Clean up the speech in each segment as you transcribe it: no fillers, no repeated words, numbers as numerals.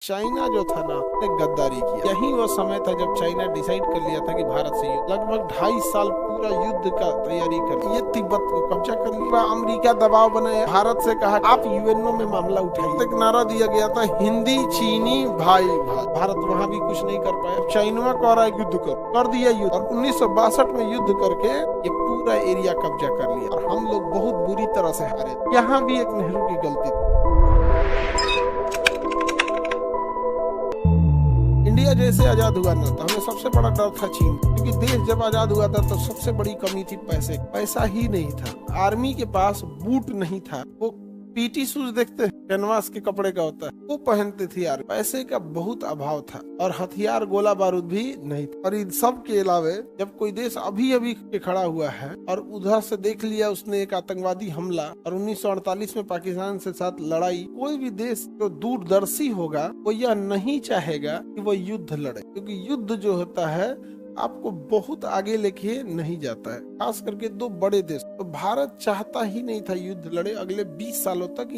China जो था ना, ने गद्दारी किया। यही वो समय था जब चाइना डिसाइड कर लिया था कि भारत से लगभग 2.5 साल पूरा युद्ध का तैयारी कर ये तिब्बत को कब्जा कर लिया। अमेरिका दबाव बनाया, भारत से कहा आप यूएनओ में मामला उठाइए। एक नारा दिया गया था, हिंदी चीनी भाई भाई। भारत वहाँ भी कुछ नहीं कर पाया। चाइना कह रहा है युद्ध कर दिया युद्ध, और 1962 में युद्ध करके ये पूरा एरिया कब्जा कर लिया और हम लोग बहुत बुरी तरह से हारे। यहाँ भी एक नेहरू की गलती थी। इंडिया जैसे आजाद हुआ ना, तो हमें सबसे बड़ा डर था चीन, क्योंकि देश जब आजाद हुआ था तो सबसे बड़ी कमी थी पैसा ही नहीं था। आर्मी के पास बूट नहीं था, वो पीटी शूज देखते हैं कैनवास के कपड़े का होता है, वो पहनते थे। यार पैसे का बहुत अभाव था और हथियार गोला बारूद भी नहीं था। और इन सब के अलावे जब कोई देश अभी अभी के खड़ा हुआ है और उधर से देख लिया उसने एक आतंकवादी हमला और 1948 में पाकिस्तान से साथ लड़ाई, कोई भी देश जो दूरदर्शी होगा वो यह नहीं चाहेगा कि वो युद्ध लड़े, क्योंकि युद्ध जो होता है आपको बहुत आगे लेके नहीं जाता है, खास करके दो बड़े देश। तो भारत चाहता ही नहीं था युद्ध लड़े अगले 20 सालों तक।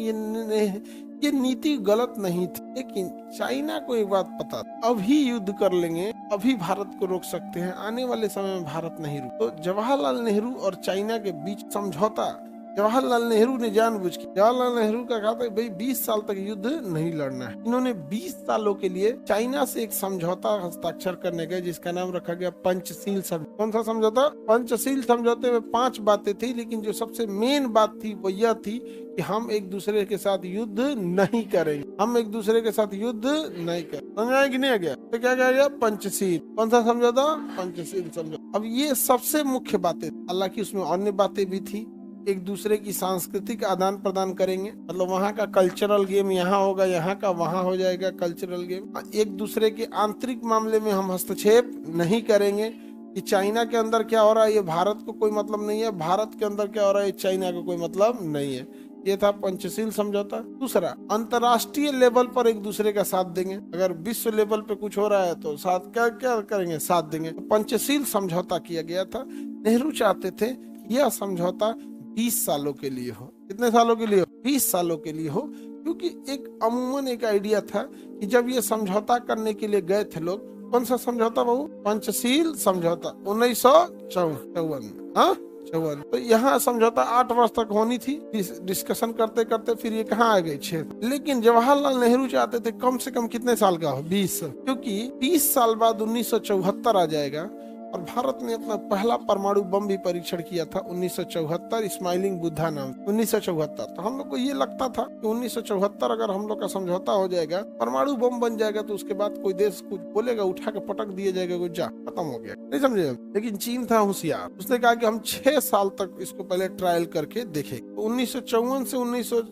ये नीति गलत नहीं थी, लेकिन चाइना को एक बात पता, अभी युद्ध कर लेंगे, अभी भारत को रोक सकते हैं, आने वाले समय में भारत नहीं रुक। तो जवाहरलाल नेहरू और चाइना के बीच समझौता जवाहरलाल नेहरू ने जानबूझ के, जवाहरलाल नेहरू का कहा था भाई 20 साल तक युद्ध नहीं लड़ना है। इन्होंने 20 सालों के लिए चाइना से एक समझौता हस्ताक्षर करने गए जिसका नाम रखा गया पंचशील समझौता। कौन सा समझौता? पंचशील समझौते में 5 बातें थी, लेकिन जो सबसे मेन बात थी वो यह थी कि हम एक दूसरे के साथ युद्ध नहीं करेंगे, हम एक दूसरे के साथ युद्ध नहीं करेंगे। समझ कि नहीं आ गया? तो क्या कहा गया? पंचशील। कौन सा समझौता? पंचशील समझौता। अब ये सबसे मुख्य बातें, हालांकि उसमें अन्य बातें भी थी। एक दूसरे की सांस्कृतिक आदान प्रदान करेंगे, मतलब वहाँ का कल्चरल गेम यहाँ होगा, यहाँ का वहाँ हो जाएगा कल्चरल गेम। एक दूसरे के आंतरिक मामले में हम हस्तक्षेप नहीं करेंगे कि चाइना के अंदर क्या हो रहा है ये भारत को कोई मतलब नहीं है, भारत के अंदर क्या हो रहा है चाइना को कोई मतलब नहीं है। ये था पंचशील समझौता। दूसरा, अंतर्राष्ट्रीय लेवल पर एक दूसरे का साथ देंगे, अगर विश्व लेवल पे कुछ हो रहा है तो साथ क्या क्या करेंगे? साथ देंगे। तो पंचशील समझौता किया गया था। नेहरू चाहते थे यह समझौता 20 सालों के लिए हो। कितने सालों के लिए हो? 20 सालों के लिए हो, क्योंकि एक अमूमन एक आइडिया था कि जब ये समझौता करने के लिए गए थे लोग, कौन सा समझौता बाबू? पंचशील समझौता 1954। तो यहाँ समझौता 8 वर्ष तक होनी थी, डिस्कशन करते करते फिर ये कहाँ आ गई 6। लेकिन जवाहरलाल नेहरू चाहते थे कम से कम कितने साल का हो? 20, क्योंकि 20 साल बाद 1974 आ जाएगा और भारत ने अपना पहला परमाणु बम भी परीक्षण किया था 1974, स्माइलिंग बुद्धा नाम 1974। तो हम लोग को ये लगता था कि 1974 अगर हम लोग का समझौता हो जाएगा, परमाणु बम बन जाएगा, तो उसके बाद कोई देश कुछ बोलेगा उठा के पटक दिया जाएगा, कुछ जा खत्म हो गया। नहीं समझे? लेकिन चीन था होशियार, उसने कहा कि हम 6 साल तक इसको पहले ट्रायल करके देखेंगे। तो 1954 से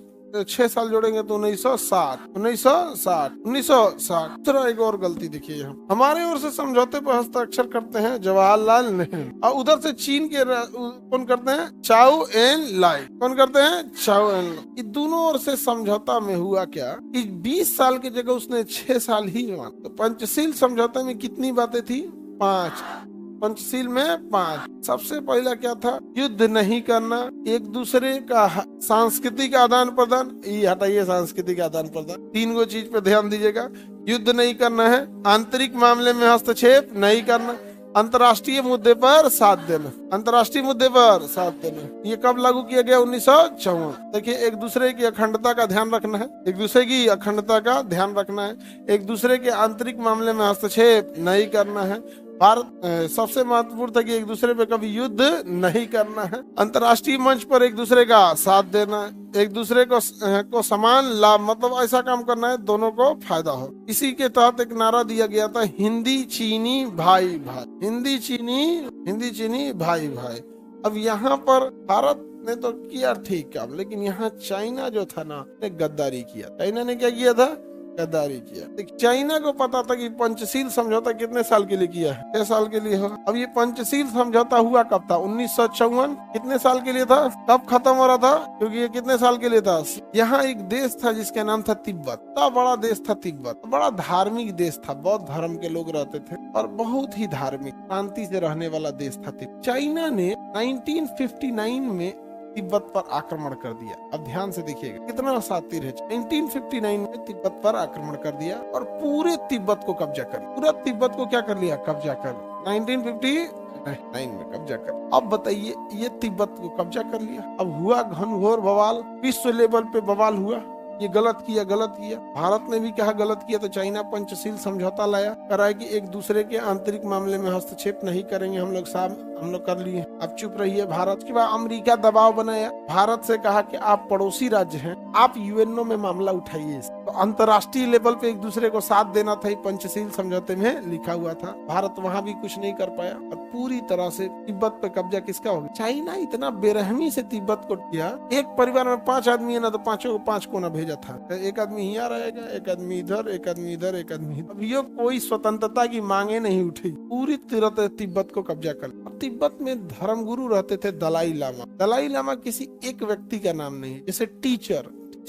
6 साल जोड़ेंगे तो 1960। दूसरा एक और गलती देखिए, यहाँ हमारे ओर से समझौते पर हस्ताक्षर करते हैं जवाहरलाल नेहरू, और उधर से चीन के कौन करते हैं? चाउ एन लाई। कौन करते हैं? चाउ एन लाई। ये दोनों ओर से समझौता में हुआ क्या कि 20 साल की जगह उसने 6 साल ही माना। तो पंचशील समझौते में कितनी बातें थी? 5। पंचशील में 5। सबसे पहला क्या था? युद्ध नहीं करना, एक दूसरे का सांस्कृतिक आदान प्रदान, ये हटाइए सांस्कृतिक आदान प्रदान, 3 गो चीज पे ध्यान दीजिएगा। युद्ध नहीं करना है, आंतरिक मामले में हस्तक्षेप नहीं करना, अंतर्राष्ट्रीय मुद्दे पर साथ देना। अंतर्राष्ट्रीय मुद्दे पर साथ देना ये कब लागू किया गया? 1954। देखिए, एक दूसरे की अखंडता का ध्यान रखना है, एक दूसरे की अखंडता का ध्यान रखना है, एक दूसरे के आंतरिक मामले में हस्तक्षेप नहीं करना है। भारत सबसे महत्वपूर्ण था कि एक दूसरे पे कभी युद्ध नहीं करना है, अंतर्राष्ट्रीय मंच पर एक दूसरे का साथ देना है, एक दूसरे को समान लाभ, मतलब ऐसा काम करना है दोनों को फायदा हो। इसी के तहत एक नारा दिया गया था, हिंदी चीनी भाई भाई। हिंदी चीनी भाई भाई। अब यहाँ पर भारत ने तो किया ठीक काम, लेकिन यहाँ चाइना जो था ना, ने गद्दारी किया। चाइना ने क्या किया था? गद्दारी किया। चाइना को पता था कि पंचशील समझौता कितने साल के लिए किया है? 6 साल के लिए हो। अब ये पंचशील समझौता हुआ कब था? 1954। कितने साल के लिए था? कब खत्म हो रहा था? क्योंकि ये कितने साल के लिए था? यहाँ एक देश था जिसका नाम था तिब्बत। इतना बड़ा देश था तिब्बत, बड़ा धार्मिक देश था, बौद्ध धर्म के लोग रहते थे और बहुत ही धार्मिक शांति से रहने वाला देश था तिब्बत। चाइना ने 1959 में तिब्बत पर आक्रमण कर दिया। अब ध्यान से देखिएगा कितना शातिर है। 1959 में तिब्बत पर आक्रमण कर दिया और पूरे तिब्बत को कब्जा कर, पूरा तिब्बत को क्या कर लिया, कब्जा कर 1959 में कब्जा कर। अब बताइए ये तिब्बत को कब्जा कर लिया। अब हुआ घनघोर बवाल, विश्व लेवल पे बवाल हुआ, ये गलत किया गलत किया। भारत ने भी कहा गलत किया तो चाइना पंचशील समझौता लाया, करा है कि एक दूसरे के आंतरिक मामले में हस्तक्षेप नहीं करेंगे, हम लोग कर लिए, अब चुप रहिए भारत। के बाद अमेरिका दबाव बनाया, भारत से कहा कि आप पड़ोसी राज्य हैं, आप यूएनओ में मामला उठाइए। तो अंतर्राष्ट्रीय लेवल पे एक दूसरे को साथ देना था, पंचशील समझौते में लिखा हुआ था। भारत वहाँ भी कुछ नहीं कर पाया और पूरी तरह से तिब्बत पे कब्जा किसका हो गया, चाइना इतना बेरहमी से तिब्बत को किया। एक परिवार में 5 आदमी है ना, तो पांचों को 5 कोना भेजा था, एक आदमी यहाँ रहेगा, एक आदमी इधर, एक आदमी इधर, एक आदमी इधर। अब ये कोई स्वतंत्रता की मांगे नहीं उठी, पूरी तरह तिब्बत को कब्जा कर। तिब्बत में धर्मगुरु रहते थे दलाई लामा। दलाई लामा किसी एक व्यक्ति का नाम नहीं है, जैसे टीचर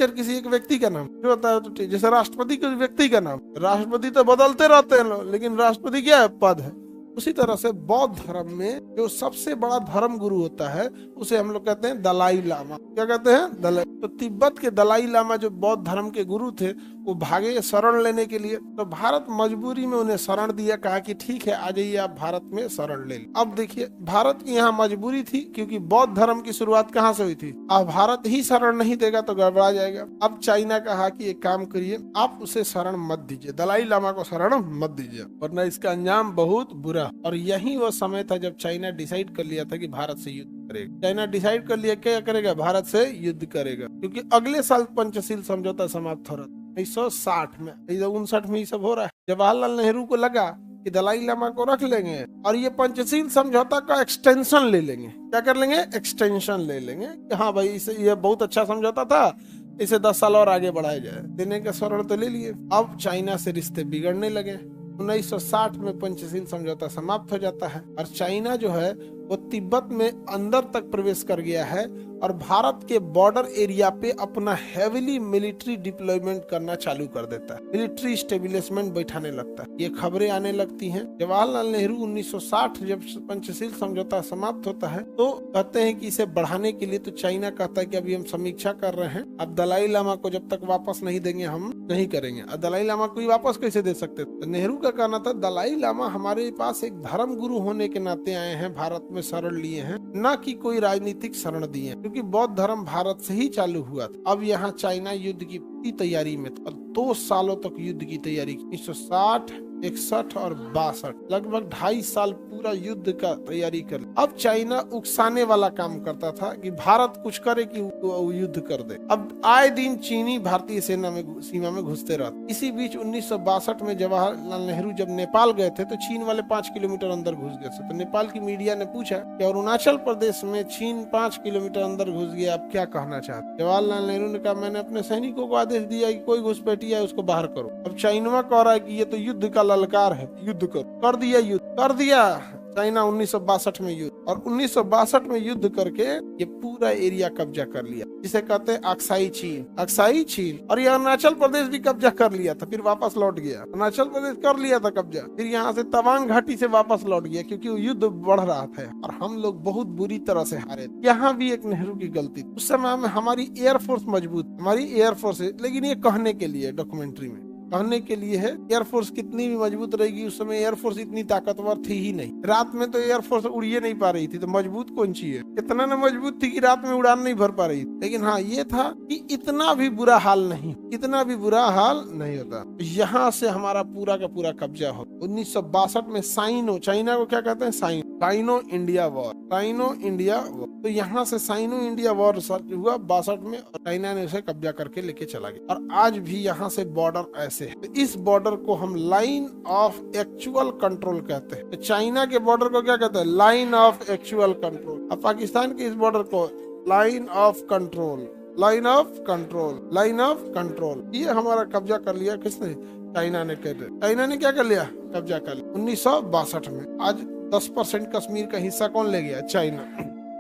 किसी एक व्यक्ति का नाम जो होता है, तो जैसे राष्ट्रपति किसी व्यक्ति का नाम, राष्ट्रपति तो बदलते रहते हैं लोग, लेकिन राष्ट्रपति क्या है, पद है। उसी तरह से बौद्ध धर्म में जो सबसे बड़ा धर्म गुरु होता है उसे हम लोग कहते हैं दलाई लामा। क्या कहते हैं, दलाई। तो तिब्बत के दलाई लामा जो बौद्ध धर्म के गुरु थे, वो भागे शरण लेने के लिए, तो भारत मजबूरी में उन्हें शरण दिया, कहा कि ठीक है आ जाइए आप भारत में शरण ले। अब देखिए भारत की यहाँ मजबूरी थी, क्योंकि बौद्ध धर्म की शुरुआत कहाँ से हुई थी। अब भारत ही शरण नहीं देगा तो गड़बड़ा जाएगा। अब चाइना कहा कि एक काम करिए, आप उसे शरण मत दीजिए, दलाई लामा को शरण मत दीजिए, वरना इसका अंजाम बहुत बुरा। और यही वो समय था जब चाइना डिसाइड कर लिया था कि भारत से युद्ध करेगा। चाइना डिसाइड कर लिया क्या करेगा, भारत से युद्ध करेगा, क्योंकि अगले साल पंचशील समझौता समाप्त हो रहा था 1960 में, 1959 में ये सब हो रहा है। जवाहरलाल नेहरू को लगा कि दलाई लामा को रख लेंगे और ये पंचशील समझौता का एक्सटेंशन ले लेंगे। क्या कर लेंगे, एक्सटेंशन ले लेंगे कि हाँ भाई इसे ये बहुत अच्छा समझौता था, इसे 10 साल और आगे बढ़ाया जाए, देने का शरण तो ले लिए। अब चाइना से रिश्ते बिगड़ने लगे। 1960 में पंचशील समझौता समाप्त हो जाता है और चाइना जो है वो तिब्बत में अंदर तक प्रवेश कर गया है और भारत के बॉर्डर एरिया पे अपना हेवीली मिलिट्री डिप्लॉयमेंट करना चालू कर देता है, मिलिट्री स्टेब्लिशमेंट बैठाने लगता है। ये खबरें आने लगती हैं। जवाहरलाल नेहरू 1960 जब पंचशील समझौता समाप्त होता है तो कहते हैं कि इसे बढ़ाने के लिए, तो चाइना कहता है कि अभी हम समीक्षा कर रहे हैं, अब दलाई लामा को जब तक वापस नहीं देंगे हम नहीं करेंगे। अब दलाई लामा को वापस कैसे दे सकते? तो नेहरू का कहना था दलाई लामा हमारे पास एक धर्म गुरु होने के नाते आए हैं, भारत में शरण लिए हैं, न कि कोई राजनीतिक शरण दिए, क्योंकि बौद्ध धर्म भारत से ही चालू हुआ था। अब यहाँ चाइना युद्ध की तैयारी में था और 2 सालों तक युद्ध की तैयारी, 1960, 61 और 62, लगभग 2.5 साल पूरा युद्ध का तैयारी कर। अब चाइना उकसाने वाला काम करता था कि भारत कुछ करे कि वो युद्ध कर दे। अब आए दिन चीनी भारतीय सेना में सीमा में घुसते रहते। इसी बीच 1962 में जवाहरलाल नेहरू जब नेपाल गए थे तो चीन वाले 5 किलोमीटर अंदर घुस गए थे। तो नेपाल की मीडिया ने पूछा कि अरुणाचल प्रदेश में चीन 5 किलोमीटर अंदर घुस गया, आप क्या कहना चाहते? जवाहरलाल नेहरू ने कहा मैंने अपने सैनिकों को आदेश दिया कि कोई घुसपैठिया है उसको बाहर करो। अब चाइना कह रहा है कि ये तो युद्ध का ललकार है, युद्ध करो। कर दिया युद्ध, कर दिया चाइना 1962 में युद्ध, और 1962 में युद्ध करके ये पूरा एरिया कब्जा कर लिया, जिसे कहते हैं अक्साई चीन, अक्साई चीन। और ये अरुणाचल प्रदेश भी कब्जा कर लिया था, फिर वापस लौट गया। अरुणाचल प्रदेश कर लिया था कब्जा, फिर यहाँ से तवांग घाटी से वापस लौट गया, क्योंकि युद्ध बढ़ रहा था और हम लोग बहुत बुरी तरह से हारे। यहाँ भी एक नेहरू की गलती। उस समय में हमारी एयरफोर्स मजबूत, हमारी एयरफोर्स है, लेकिन ये कहने के लिए डॉक्यूमेंट्री में कहने के लिए है। एयरफोर्स कितनी भी मजबूत रहेगी, उस समय एयरफोर्स इतनी ताकतवर थी ही नहीं। रात में तो एयरफोर्स उड़िए नहीं पा रही थी, तो मजबूत कौन सी है? इतना न मजबूत थी कि रात में उड़ान नहीं भर पा रही थी। लेकिन हाँ ये था कि इतना भी बुरा हाल नहीं, इतना भी बुरा हाल नहीं होता। यहाँ से हमारा पूरा का पूरा कब्जा हो। 1962 में साइनो, चाइना को क्या कहते हैं, Sino India war, Sino India war. तो यहाँ से साइनो इंडिया वॉर हुआ 62 में, और चाइना ने उसे कब्जा करके लेके चला गया। और आज भी यहाँ से बॉर्डर ऐसे, तो इस बॉर्डर को हम लाइन ऑफ एक्चुअल कंट्रोल कहते हैं। तो चाइना के बॉर्डर को क्या कहते हैं, लाइन ऑफ एक्चुअल कंट्रोल। अब पाकिस्तान के इस बॉर्डर को line of control, line of control, line of control. ये हमारा कब्जा कर लिया किसने? चाइना ने। चाइना ने क्या कर लिया? कब्जा कर लिया 1962 में। आज 10% कश्मीर का हिस्सा कौन ले गया? चाइना।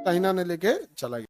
चाइना ने लेके चला गया।